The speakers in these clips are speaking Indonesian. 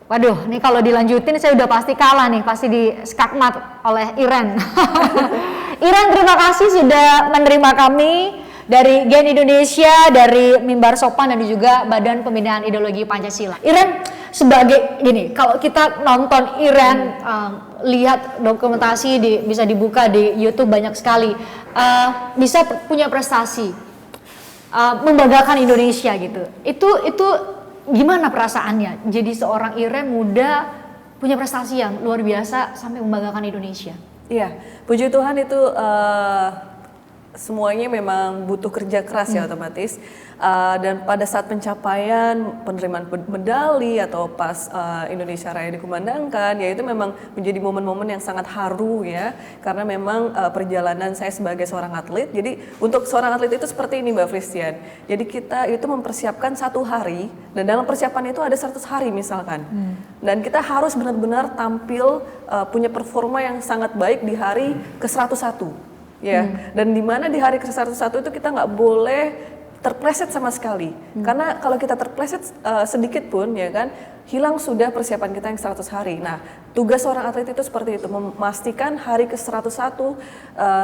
Waduh, nih kalau dilanjutin saya udah pasti kalah nih, pasti di skakmat oleh Iren. Iren, terima kasih sudah menerima kami dari Gen Indonesia, dari Mimbar Sopan dan juga Badan Pembinaan Ideologi Pancasila. Iren, sebagai gini, kalau kita nonton Iren, lihat dokumentasi bisa dibuka di YouTube banyak sekali, bisa punya prestasi, membanggakan Indonesia gitu. Itu gimana perasaannya? Jadi seorang Iren muda punya prestasi yang luar biasa sampai membanggakan Indonesia. Iya, puji Tuhan itu semuanya memang butuh kerja keras ya otomatis. Dan pada saat pencapaian penerimaan medali atau pas Indonesia Raya dikumandangkan, ya itu memang menjadi momen-momen yang sangat haru ya, karena memang perjalanan saya sebagai seorang atlet. Jadi untuk seorang atlet itu seperti ini Mbak Fristian. Jadi kita itu mempersiapkan 1 hari, dan dalam persiapan itu ada 100 hari misalkan. Dan kita harus benar-benar tampil punya performa yang sangat baik di hari ke-101 ya. Dan di mana di hari ke-101 itu kita nggak boleh terpleset sama sekali, karena kalau kita terpleset sedikit pun ya kan, hilang sudah persiapan kita yang 100 hari. Nah, tugas seorang atlet itu seperti itu, memastikan hari ke-101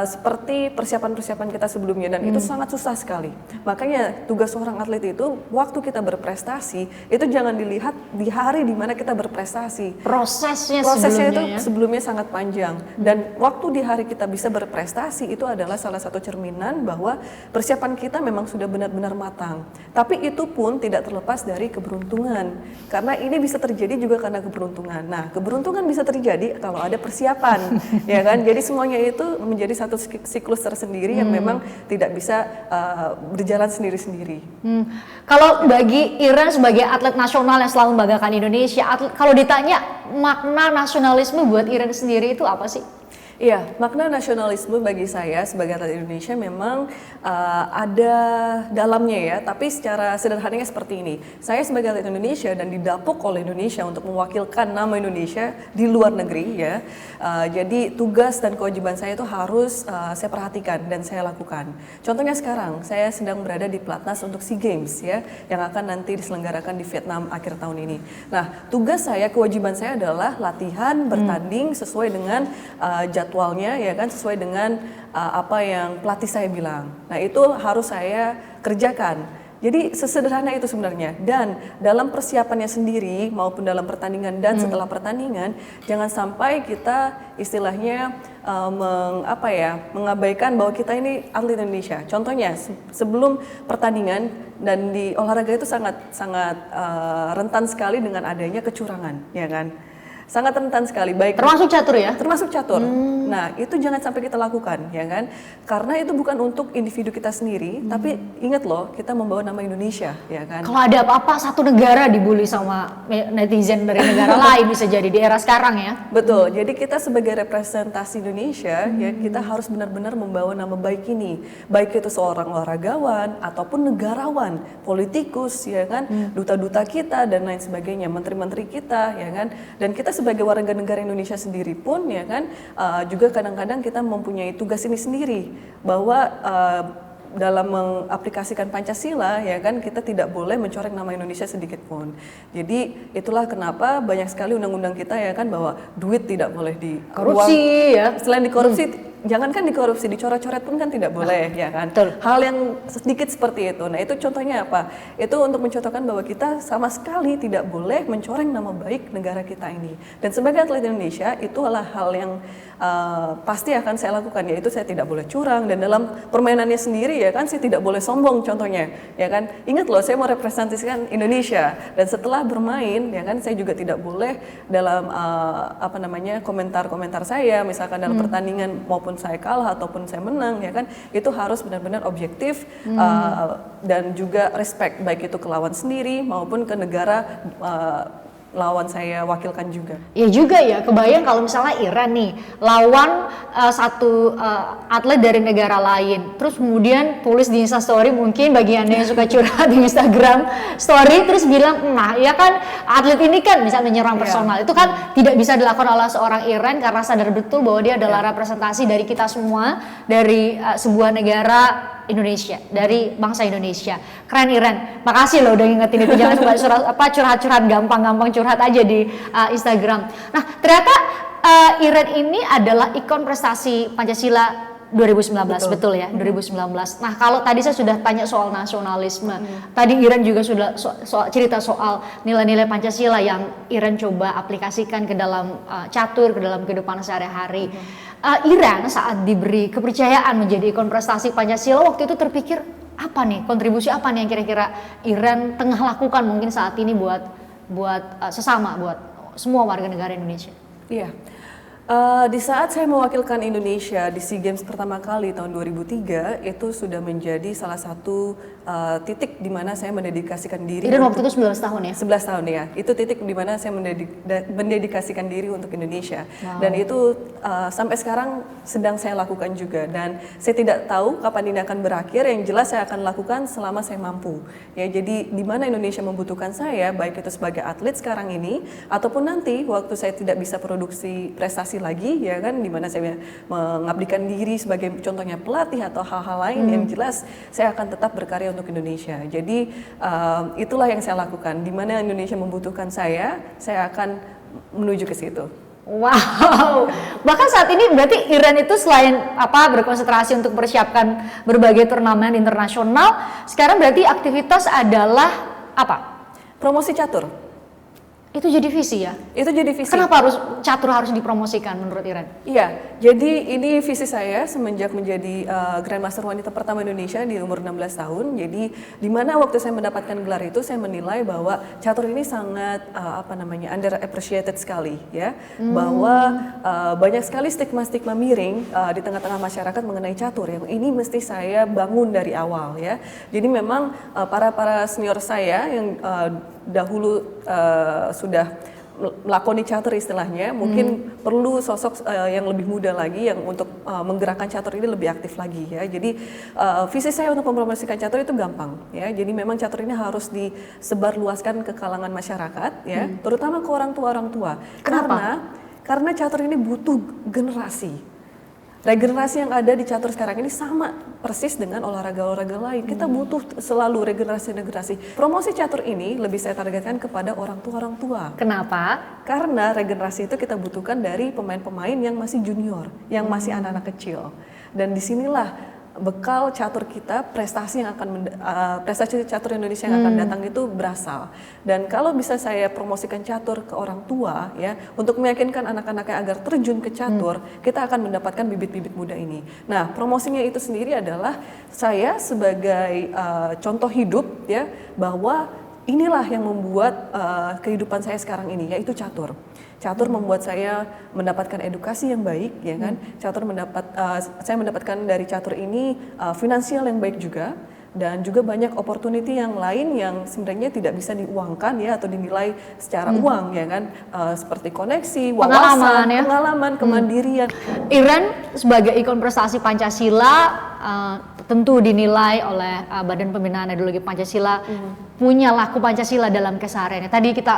seperti persiapan-persiapan kita sebelumnya, dan itu sangat susah sekali. Makanya tugas seorang atlet itu, waktu kita berprestasi, itu jangan dilihat di hari dimana kita berprestasi. Prosesnya itu ya? sebelumnya sangat panjang, dan waktu di hari kita bisa berprestasi itu adalah salah satu cerminan bahwa persiapan kita memang sudah benar-benar matang. Tapi itu pun tidak terlepas dari keberuntungan, karena ini bisa terjadi juga karena keberuntungan. Nah, keberuntungan bisa terjadi kalau ada persiapan, ya kan? Jadi semuanya itu menjadi satu siklus tersendiri yang memang tidak bisa berjalan sendiri-sendiri. Kalau bagi Iren sebagai atlet nasional yang selalu membanggakan Indonesia, kalau ditanya makna nasionalisme buat Iren sendiri itu apa sih? Iya, makna nasionalisme bagi saya sebagai atlet Indonesia memang ada dalamnya ya, tapi secara sederhananya seperti ini. Saya sebagai atlet Indonesia dan didapuk oleh Indonesia untuk mewakilkan nama Indonesia di luar negeri ya. Jadi tugas dan kewajiban saya itu harus saya perhatikan dan saya lakukan. Contohnya sekarang, saya sedang berada di Platnas untuk SEA Games ya, yang akan nanti diselenggarakan di Vietnam akhir tahun ini. Nah, tugas saya, kewajiban saya adalah latihan, bertanding sesuai dengan jadwalnya ya kan, sesuai dengan apa yang pelatih saya bilang. Nah, itu harus saya kerjakan. Jadi sesederhana itu sebenarnya. Dan dalam persiapannya sendiri maupun dalam pertandingan dan setelah pertandingan, jangan sampai kita istilahnya mengabaikan bahwa kita ini atlet Indonesia. Contohnya sebelum pertandingan dan di olahraga itu sangat rentan sekali dengan adanya kecurangan, ya kan? Sangat rentan sekali, baik termasuk catur ya? Termasuk catur. Nah, itu jangan sampai kita lakukan, ya kan? Karena itu bukan untuk individu kita sendiri, tapi ingat loh, kita membawa nama Indonesia, ya kan? Kalau ada apa-apa satu negara dibully sama netizen dari negara lain bisa jadi di era sekarang ya? Betul. Jadi kita sebagai representasi Indonesia, ya kita harus benar-benar membawa nama baik ini, baik itu seorang olahragawan ataupun negarawan, politikus, ya kan? Duta-duta kita dan lain sebagainya, menteri-menteri kita, ya kan? Dan kita sebagai warga negara Indonesia sendiri pun ya kan juga kadang-kadang kita mempunyai tugas ini sendiri, bahwa dalam mengaplikasikan Pancasila ya kan kita tidak boleh mencoreng nama Indonesia sedikit pun. Jadi itulah kenapa banyak sekali undang-undang kita ya kan, bahwa duit tidak boleh korupsi ya. Selain dikorupsi, jangankan dikorupsi, dicoret-coret pun kan tidak boleh ya kan. Betul. Hal yang sedikit seperti itu. Nah, itu contohnya apa? Itu untuk mencontohkan bahwa kita sama sekali tidak boleh mencoreng nama baik negara kita ini. Dan sebagai atlet Indonesia, itu adalah hal yang pasti akan saya lakukan, yaitu saya tidak boleh curang, dan dalam permainannya sendiri ya kan saya tidak boleh sombong contohnya, ya kan. Ingat loh, saya mau representasikan Indonesia, dan setelah bermain ya kan saya juga tidak boleh dalam komentar-komentar saya, misalkan dalam pertandingan maupun saya kalah ataupun saya menang ya kan, itu harus benar-benar objektif dan juga respect, baik itu ke lawan sendiri maupun ke negara lawan saya wakilkan juga. Iya juga ya, kebayang kalau misalnya Iren nih lawan satu atlet dari negara lain, terus kemudian tulis di Instastory, mungkin bagi anda yang suka curhat di Instagram Story, terus bilang, nah ya kan atlet ini kan bisa menyerang personal, itu kan tidak bisa dilakukan oleh seorang Iren karena sadar betul bahwa dia adalah representasi dari kita semua, dari sebuah negara Indonesia, dari bangsa Indonesia. Keren Iren, makasih loh udah ngingetin itu, jangan suka curhat-curhat gampang-gampang curhat aja di Instagram. Nah ternyata Iren ini adalah ikon prestasi Pancasila 2019, betul ya, 2019. Nah kalau tadi saya sudah tanya soal nasionalisme, tadi Iren juga sudah cerita soal nilai-nilai Pancasila yang Iren coba aplikasikan ke dalam catur, ke dalam kehidupan sehari-hari. Iren saat diberi kepercayaan menjadi ikon prestasi Pancasila, waktu itu terpikir apa nih, kontribusi apa nih yang kira-kira Iren tengah lakukan mungkin saat ini buat sesama, buat semua warga negara Indonesia? Iya. Di saat saya mewakilkan Indonesia di SEA Games pertama kali tahun 2003, itu sudah menjadi salah satu titik di mana saya mendedikasikan diri. Dan waktu itu 11 tahun ya? 11 tahun ya, itu titik di mana saya mendedikasikan diri untuk Indonesia. Dan itu sampai sekarang sedang saya lakukan juga. Dan saya tidak tahu kapan ini akan berakhir, yang jelas saya akan lakukan selama saya mampu. Ya, jadi di mana Indonesia membutuhkan saya, baik itu sebagai atlet sekarang ini, ataupun nanti waktu saya tidak bisa produksi prestasi lagi, ya kan, di mana saya mengabdikan diri sebagai contohnya pelatih atau hal-hal lain, yang jelas saya akan tetap berkarya untuk Indonesia. Jadi itulah yang saya lakukan. Di mana Indonesia membutuhkan saya akan menuju ke situ. Wow, bahkan saat ini berarti Iren itu selain berkonsentrasi untuk mempersiapkan berbagai turnamen internasional, sekarang berarti aktivitas adalah apa? Promosi catur. Itu jadi visi ya? Itu jadi visi. Kenapa catur harus dipromosikan menurut Iren? Iya, jadi ini visi saya semenjak menjadi Grandmaster wanita pertama Indonesia di umur 16 tahun. Jadi di mana waktu saya mendapatkan gelar itu, saya menilai bahwa catur ini sangat underappreciated sekali ya. Bahwa banyak sekali stigma-stigma miring di tengah-tengah masyarakat mengenai catur, yang ini mesti saya bangun dari awal ya. Jadi memang para senior saya yang dahulu sudah melakoni catur istilahnya, mungkin perlu sosok yang lebih muda lagi yang untuk menggerakkan catur ini lebih aktif lagi ya. Jadi visi saya untuk mempromosikan catur itu gampang ya. Jadi memang catur ini harus disebarluaskan ke kalangan masyarakat ya, terutama ke orang tua. Kenapa? Karena catur ini butuh generasi. Regenerasi yang ada di catur sekarang ini sama persis dengan olahraga-olahraga lain. Kita butuh selalu regenerasi. Promosi catur ini lebih saya targetkan kepada orang tua. Kenapa? Karena regenerasi itu kita butuhkan dari pemain-pemain yang masih junior, yang masih anak-anak kecil. Dan disinilah bekal catur kita, prestasi catur Indonesia yang akan datang itu berasal. Dan kalau bisa saya promosikan catur ke orang tua ya, untuk meyakinkan anak-anaknya agar terjun ke catur, kita akan mendapatkan bibit-bibit muda ini. Nah, promosinya itu sendiri adalah saya sebagai contoh hidup ya, bahwa inilah yang membuat kehidupan saya sekarang ini, yaitu catur. Catur membuat saya mendapatkan edukasi yang baik, ya kan? Saya mendapatkan dari catur ini finansial yang baik juga, dan juga banyak opportunity yang lain yang sebenarnya tidak bisa diuangkan ya, atau dinilai secara uang, ya kan? Seperti koneksi, wawasan, pengalaman, kemandirian. Iren sebagai ikon prestasi Pancasila tentu dinilai oleh Badan Pembinaan Ideologi Pancasila punya laku Pancasila dalam kesehariannya. Tadi kita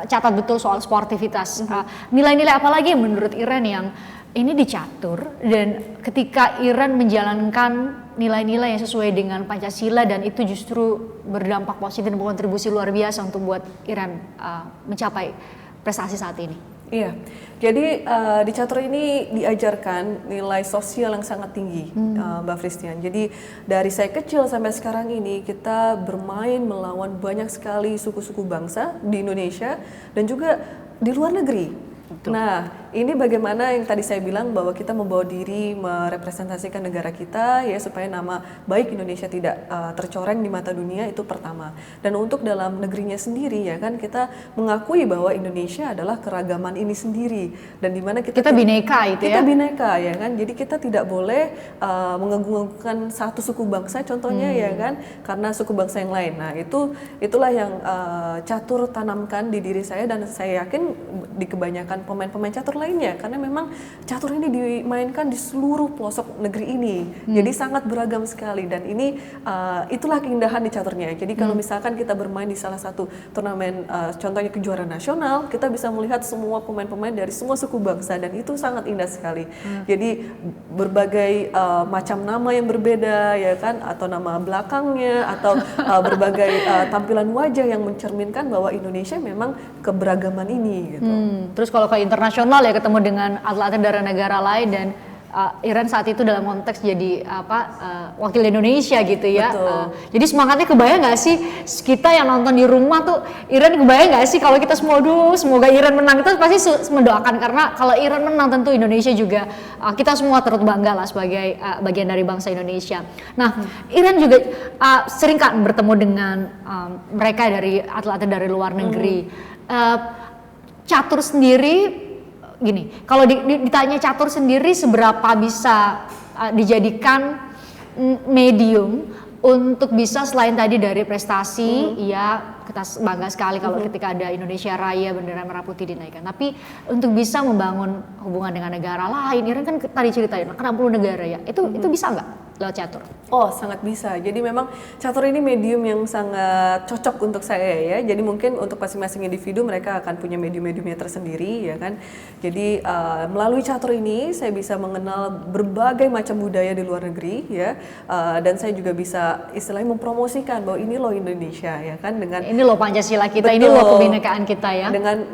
catat betul soal sportivitas. Nilai-nilai apa lagi menurut Iren yang ini dicatur, dan ketika Iren menjalankan nilai-nilai yang sesuai dengan Pancasila, dan itu justru berdampak positif dan berkontribusi luar biasa untuk buat Iren mencapai prestasi saat ini? Iya, jadi di catur ini diajarkan nilai sosial yang sangat tinggi, Mbak Fristian. Jadi dari saya kecil sampai sekarang ini kita bermain melawan banyak sekali suku-suku bangsa di Indonesia dan juga di luar negeri. Betul. Nah, ini bagaimana yang tadi saya bilang bahwa kita membawa diri merepresentasikan negara kita ya, supaya nama baik Indonesia tidak tercoreng di mata dunia, itu pertama. Dan untuk dalam negerinya sendiri ya kan, kita mengakui bahwa Indonesia adalah keragaman ini sendiri, dan di mana kita bineka itu ya. Kita bineka ya kan. Jadi kita tidak boleh mengagung-agungkan satu suku bangsa contohnya ya kan, karena suku bangsa yang lain. Nah, itulah yang catur tanamkan di diri saya, dan saya yakin di kebanyakan pemain-pemain catur lainnya karena memang catur ini dimainkan di seluruh pelosok negeri ini. Jadi sangat beragam sekali dan ini itulah keindahan di caturnya. Jadi kalau misalkan kita bermain di salah satu turnamen contohnya kejuaraan nasional, kita bisa melihat semua pemain-pemain dari semua suku bangsa dan itu sangat indah sekali. Jadi berbagai macam nama yang berbeda ya kan, atau nama belakangnya atau berbagai tampilan wajah yang mencerminkan bahwa Indonesia memang keberagaman ini gitu. Terus kalau ke internasional ya ketemu dengan atlet-atlet dari negara lain dan Iren saat itu dalam konteks jadi wakil Indonesia gitu ya. Jadi semangatnya kebayang nggak sih kita yang nonton di rumah tuh, Iren kebayang nggak sih kalau kita semua semoga Iren menang, kita pasti mendoakan karena kalau Iren menang tentu Indonesia juga kita semua turut bangga lah sebagai bagian dari bangsa Indonesia. Nah, Iren juga sering kan bertemu dengan mereka dari atlet-atlet dari luar negeri. Catur sendiri gini, kalau ditanya catur sendiri seberapa bisa dijadikan medium untuk bisa selain tadi dari prestasi, ya kita bangga sekali kalau ketika ada Indonesia Raya bendera merah putih dinaikkan. Tapi untuk bisa membangun hubungan dengan negara lain, Iren kan tadi ceritain 60 negara ya, itu bisa nggak lewat catur? Oh, sangat bisa. Jadi memang catur ini medium yang sangat cocok untuk saya ya. Jadi mungkin untuk masing-masing individu mereka akan punya medium-mediumnya tersendiri ya kan. Jadi melalui catur ini saya bisa mengenal berbagai macam budaya di luar negeri ya. Dan saya juga bisa istilahnya mempromosikan bahwa ini loh Indonesia ya kan, dengan ini loh Pancasila kita, betul, ini loh kebinekaan kita ya. Dengan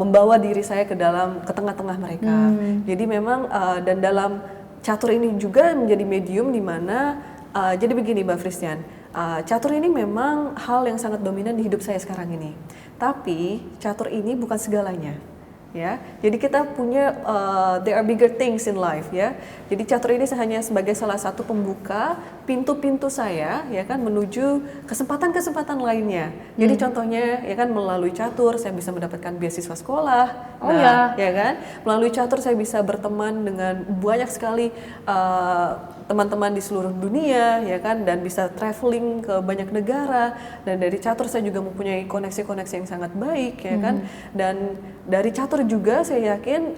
membawa diri saya ke tengah-tengah mereka. Jadi memang dan dalam catur ini juga menjadi medium di mana jadi begini Mbak Fristian, catur ini memang hal yang sangat dominan di hidup saya sekarang ini. Tapi catur ini bukan segalanya. Ya, jadi kita punya there are bigger things in life ya. Jadi catur ini hanya sebagai salah satu pembuka pintu-pintu saya ya kan menuju kesempatan-kesempatan lainnya. Jadi contohnya ya kan melalui catur saya bisa mendapatkan beasiswa sekolah. Ya kan? Melalui catur saya bisa berteman dengan banyak sekali teman-teman di seluruh dunia ya kan, dan bisa traveling ke banyak negara, dan dari catur saya juga mempunyai koneksi-koneksi yang sangat baik ya kan, dan dari catur juga saya yakin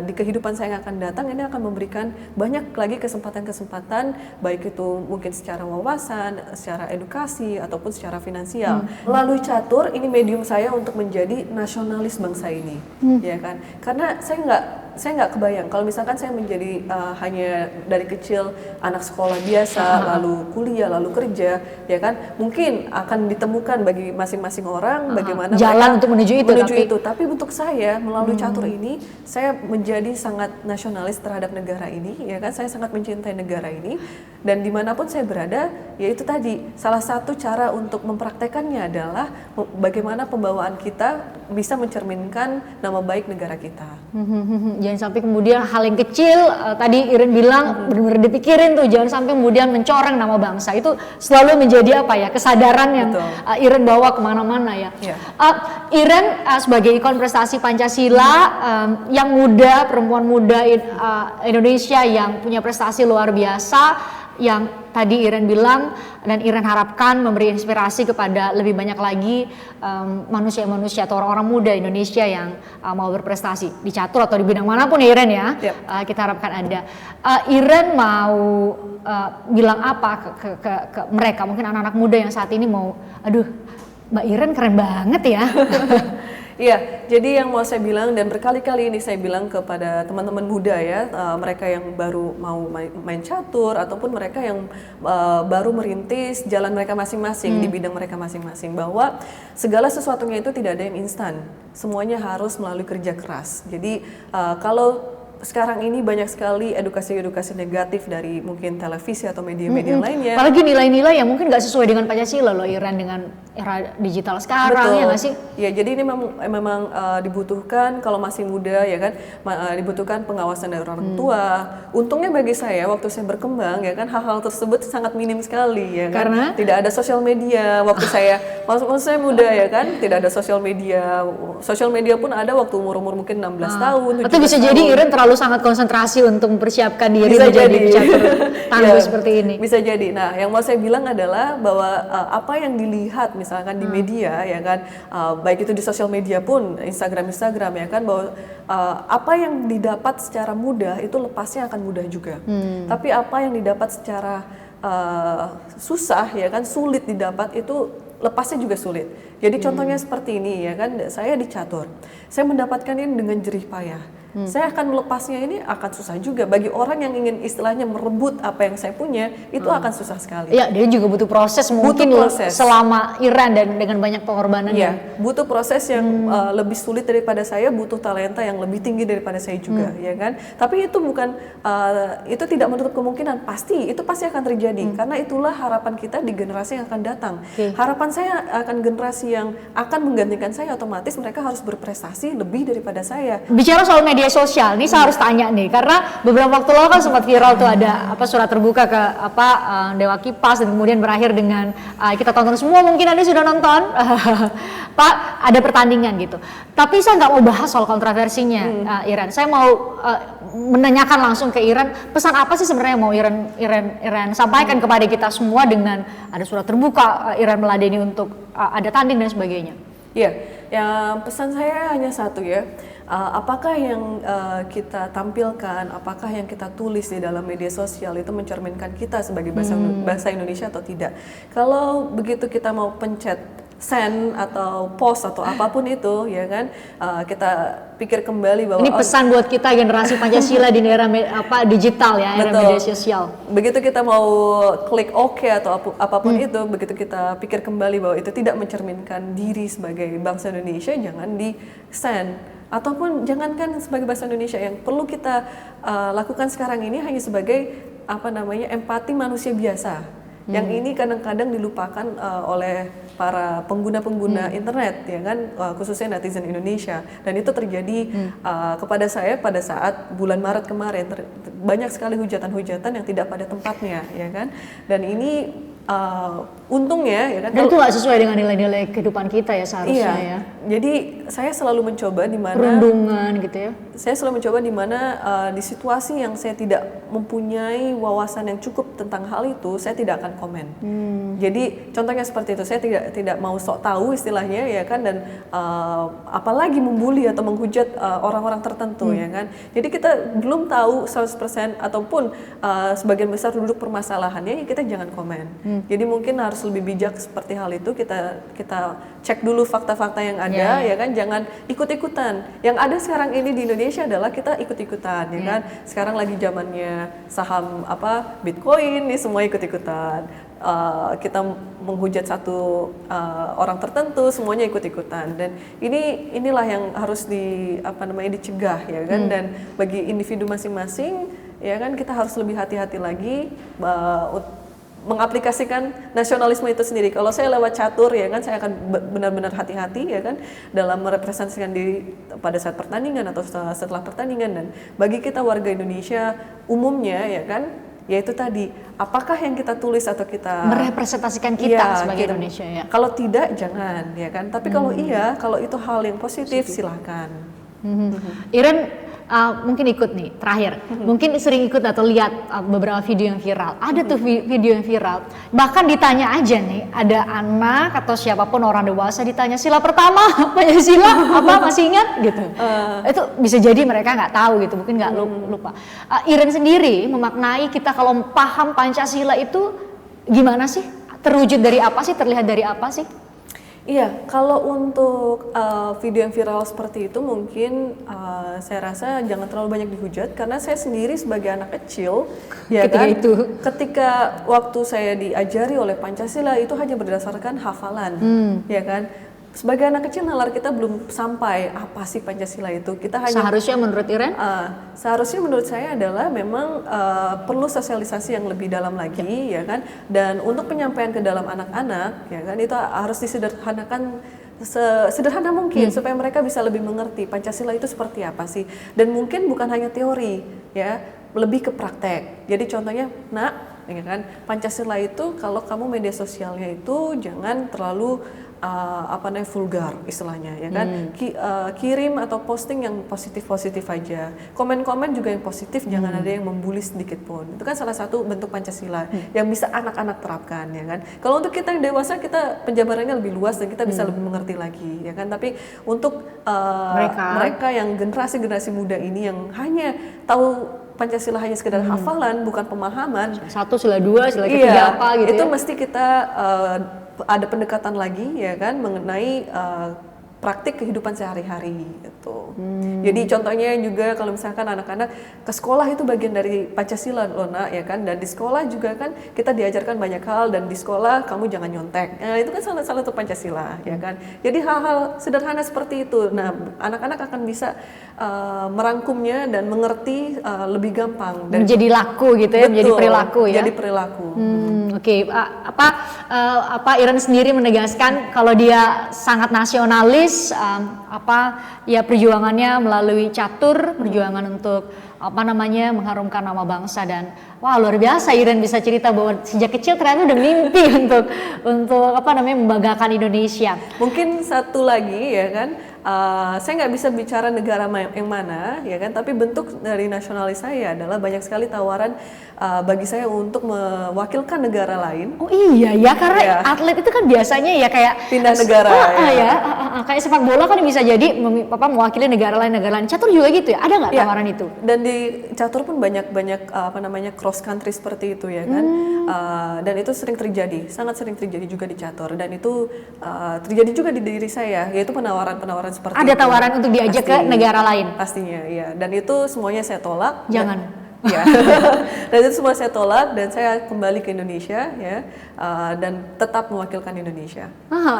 di kehidupan saya yang akan datang ini akan memberikan banyak lagi kesempatan-kesempatan, baik itu mungkin secara wawasan, secara edukasi ataupun secara finansial. Melalui catur ini medium saya untuk menjadi nasionalis bangsa ini ya kan, karena saya nggak kebayang kalau misalkan saya menjadi hanya dari kecil anak sekolah biasa, lalu kuliah, lalu kerja, ya kan, mungkin akan ditemukan bagi masing-masing orang bagaimana jalan untuk menuju itu. Tapi untuk saya melalui catur ini, saya menjadi sangat nasionalis terhadap negara ini, ya kan, saya sangat mencintai negara ini, dan dimanapun saya berada, yaitu tadi salah satu cara untuk mempraktekannya adalah bagaimana pembawaan kita bisa mencerminkan nama baik negara kita. Jangan sampai kemudian hal yang kecil tadi Iren bilang benar-benar dipikirin tuh, jangan sampai kemudian mencoreng nama bangsa. Itu selalu menjadi apa ya, kesadaran yang Iren bawa kemana-mana ya. Iren sebagai ikon prestasi Pancasila, yang muda, perempuan muda Indonesia yang punya prestasi luar biasa, yang tadi Iren bilang dan Iren harapkan memberi inspirasi kepada lebih banyak lagi manusia-manusia atau orang-orang muda Indonesia yang mau berprestasi di catur atau di bidang manapun ya Iren ya. Kita harapkan ada. Iren mau bilang apa ke mereka, mungkin anak-anak muda yang saat ini mau, aduh Mbak Iren keren banget ya. Iya, jadi yang mau saya bilang dan berkali-kali ini saya bilang kepada teman-teman muda ya, mereka yang baru mau main catur ataupun mereka yang baru merintis jalan mereka masing-masing di bidang mereka masing-masing, bahwa segala sesuatunya itu tidak ada yang instan, semuanya harus melalui kerja keras. Jadi kalau sekarang ini banyak sekali edukasi-edukasi negatif dari mungkin televisi atau media-media lainnya. Apalagi nilai-nilai yang mungkin nggak sesuai dengan Pancasila loh Iren, dengan era digital sekarang. Betul. Ya nggak sih? Ya, jadi ini memang dibutuhkan kalau masih muda ya kan, dibutuhkan pengawasan dari orang tua. Untungnya bagi saya waktu saya berkembang ya kan, hal-hal tersebut sangat minim sekali ya kan. Karena tidak ada sosial media waktu saya waktu saya muda ya kan, tidak ada sosial media. Sosial media pun ada waktu umur mungkin 16 tahun. Atau bisa jadi Iren terlalu sangat konsentrasi untuk mempersiapkan diri menjadi catur tangguh seperti ini. Bisa jadi. Nah, yang mau saya bilang adalah bahwa apa yang dilihat misalkan di media ya kan, baik itu di sosial media pun Instagram ya kan, bahwa apa yang didapat secara mudah itu lepasnya akan mudah juga. Tapi apa yang didapat secara susah ya kan, sulit didapat, itu lepasnya juga sulit. Jadi contohnya seperti ini ya kan, saya di catur, saya mendapatkan ini dengan jerih payah. Saya akan melepasnya ini akan susah juga. Bagi orang yang ingin istilahnya merebut apa yang saya punya, itu akan susah sekali. Iya, dia juga butuh proses mungkin selama Iren dan dengan banyak pengorbanan. Iya, butuh proses yang lebih sulit daripada saya, butuh talenta yang lebih tinggi daripada saya juga, ya kan. Tapi itu bukan, itu tidak menutup kemungkinan, itu pasti akan terjadi. Karena itulah harapan kita di generasi yang akan datang. Harapan saya akan generasi yang akan menggantikan saya, otomatis mereka harus berprestasi lebih daripada saya. Bicara soal media sosial nih, saya harus tanya nih, karena beberapa waktu lalu kan sempat viral tuh ada surat terbuka ke Dewa Kipas dan kemudian berakhir dengan kita tonton semua, mungkin Anda sudah nonton Pak, ada pertandingan gitu. Tapi saya nggak mau bahas soal kontroversinya Iren. Saya mau menanyakan langsung ke Iren, pesan apa sih sebenarnya mau Iren sampaikan kepada kita semua dengan ada surat terbuka Iren meladeni untuk ada tanding dan sebagainya. Iya, yang pesan saya hanya satu ya. Apakah yang kita tampilkan, apakah yang kita tulis di dalam media sosial itu mencerminkan kita sebagai bangsa Indonesia atau tidak? Kalau begitu kita mau pencet send atau post atau apapun itu, ya kan, kita pikir kembali bahwa ini pesan buat kita generasi Pancasila di era digital ya, era media sosial. Begitu kita mau klik OK atau apapun itu, begitu kita pikir kembali bahwa itu tidak mencerminkan diri sebagai bangsa Indonesia, jangan di send. Ataupun jangankan sebagai bangsa Indonesia, yang perlu kita lakukan sekarang ini hanya sebagai empati manusia biasa. Yang ini kadang-kadang dilupakan oleh para pengguna-pengguna internet, ya kan, khususnya netizen Indonesia. Dan itu terjadi kepada saya pada saat bulan Maret kemarin, banyak sekali hujatan-hujatan yang tidak pada tempatnya, ya kan. Dan ini untungnya ya kan, dan itu nggak sesuai dengan nilai-nilai kehidupan kita ya seharusnya. Iya, jadi saya selalu mencoba di mana perundungan gitu ya. Saya selalu mencoba di mana di situasi yang saya tidak mempunyai wawasan yang cukup tentang hal itu, saya tidak akan komen. Jadi contohnya seperti itu, saya tidak mau sok tahu istilahnya ya kan, dan apalagi membuli atau menghujat orang-orang tertentu ya kan. Jadi kita belum tahu 100% ataupun sebagian besar duduk permasalahannya, ya kita jangan komen. Jadi mungkin harus lebih bijak seperti hal itu, kita cek dulu fakta-fakta yang ada, ya kan, jangan ikut-ikutan. Yang ada sekarang ini di Indonesia adalah kita ikut-ikutan, ya kan. Sekarang lagi zamannya saham Bitcoin, nih semua ikut-ikutan. Kita menghujat satu orang tertentu, semuanya ikut-ikutan. Dan inilah yang harus dicegah, ya kan. Dan bagi individu masing-masing, ya kan, kita harus lebih hati-hati lagi mengaplikasikan nasionalisme itu sendiri. Kalau saya lewat catur, ya kan, saya akan benar-benar hati-hati, ya kan, dalam merepresentasikan diri pada saat pertandingan atau setelah pertandingan. Dan bagi kita warga Indonesia umumnya, ya kan, yaitu tadi, apakah yang kita tulis atau kita merepresentasikan kita sebagai Indonesia ya. Kalau tidak, jangan, ya kan. Tapi kalau iya, kalau itu hal yang positif. Silahkan. Iren mungkin ikut nih terakhir, mungkin sering ikut atau lihat beberapa video yang viral. Ada tuh video yang viral, bahkan ditanya aja nih, ada anak atau siapapun orang dewasa ditanya sila pertama Pancasila apa, masih ingat gitu. Itu bisa jadi mereka nggak tahu gitu, mungkin nggak lupa. Iren sendiri memaknai kita kalau paham Pancasila itu gimana sih? Terwujud dari apa sih? Terlihat dari apa sih? Iya, kalau untuk video yang viral seperti itu mungkin saya rasa jangan terlalu banyak dihujat, karena saya sendiri sebagai anak kecil, ya kan, ketika waktu saya diajari oleh Pancasila itu hanya berdasarkan hafalan, ya kan. Sebagai anak kecil, nalar kita belum sampai apa sih Pancasila itu. Kita hanya seharusnya menurut Iren? Seharusnya menurut saya adalah memang perlu sosialisasi yang lebih dalam lagi, ya kan. Dan untuk penyampaian ke dalam anak-anak, ya kan, itu harus disederhanakan sederhana mungkin supaya mereka bisa lebih mengerti Pancasila itu seperti apa sih. Dan mungkin bukan hanya teori, ya, lebih ke praktek. Jadi contohnya, ya kan, Pancasila itu kalau kamu media sosialnya itu jangan terlalu vulgar istilahnya ya kan. Kirim atau posting yang positif aja, komen-komen juga yang positif, jangan ada yang membuli sedikit pun. Itu kan salah satu bentuk Pancasila yang bisa anak-anak terapkan ya kan. Kalau untuk kita yang dewasa, kita penjabarannya lebih luas dan kita bisa lebih mengerti lagi ya kan. Tapi untuk mereka yang generasi muda ini yang hanya tahu Pancasila hanya sekedar hafalan, bukan pemahaman. Satu, sila dua, sila ketiga apa gitu. Itu mesti kita ada pendekatan lagi ya kan mengenai praktik kehidupan sehari-hari gitu. Jadi contohnya juga kalau misalkan anak-anak ke sekolah itu bagian dari Pancasila loh nak ya kan, dan di sekolah juga kan kita diajarkan banyak hal, dan di sekolah kamu jangan nyontek. Itu kan salah satu Pancasila ya kan. Jadi hal-hal sederhana seperti itu. Nah, anak-anak akan bisa merangkumnya dan mengerti lebih gampang dan menjadi laku gitu ya, menjadi perilaku ya. Jadi perilaku. Oke. Iren sendiri menegaskan kalau dia sangat nasionalis, perjuangannya melalui catur, perjuangan untuk mengharumkan nama bangsa, dan luar biasa Iren bisa cerita bahwa sejak kecil ternyata udah mimpi untuk membanggakan Indonesia. Mungkin satu lagi ya kan, saya nggak bisa bicara negara yang mana ya kan, tapi bentuk dari nasionalis saya adalah banyak sekali tawaran bagi saya untuk mewakilkan negara lain. Oh iya ya, karena atlet itu kan biasanya ya kayak pindah negara. Kayak sepak bola kan bisa jadi mewakili negara lain. Catur juga gitu ya, ada nggak tawaran itu? Dan di catur pun banyak cross country seperti itu ya kan. Dan itu sering terjadi, sangat sering terjadi juga di catur, dan itu terjadi juga di diri saya, yaitu penawaran seperti ada itu. tawaran untuk diajak ke negara lain? Pastinya ya, dan itu semuanya saya tolak. Jangan. Dan itu semua saya tolak, dan saya kembali ke Indonesia ya, dan tetap mewakilkan Indonesia.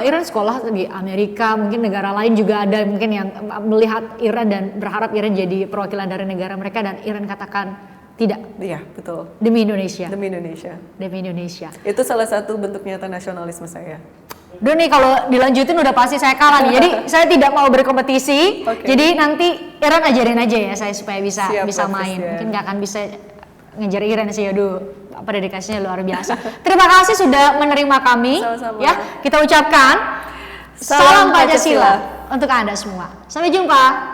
Iren sekolah di Amerika, mungkin negara lain juga ada mungkin yang melihat Iren dan berharap Iren jadi perwakilan dari negara mereka, dan Iren katakan tidak. Iya, betul. Demi Indonesia. Demi Indonesia. Itu salah satu bentuk nyata nasionalisme saya. Duh nih, kalau dilanjutin udah pasti saya kalah nih. Jadi saya tidak mau berkompetisi. Jadi nanti Iren ajarin aja ya saya supaya bisa main. Mungkin nggak akan bisa ngejar Iren sih. Aduh, dedikasinya luar biasa. Terima kasih sudah menerima kami. Sama-sama. Ya, kita ucapkan salam Pancasila untuk Anda semua. Sampai jumpa.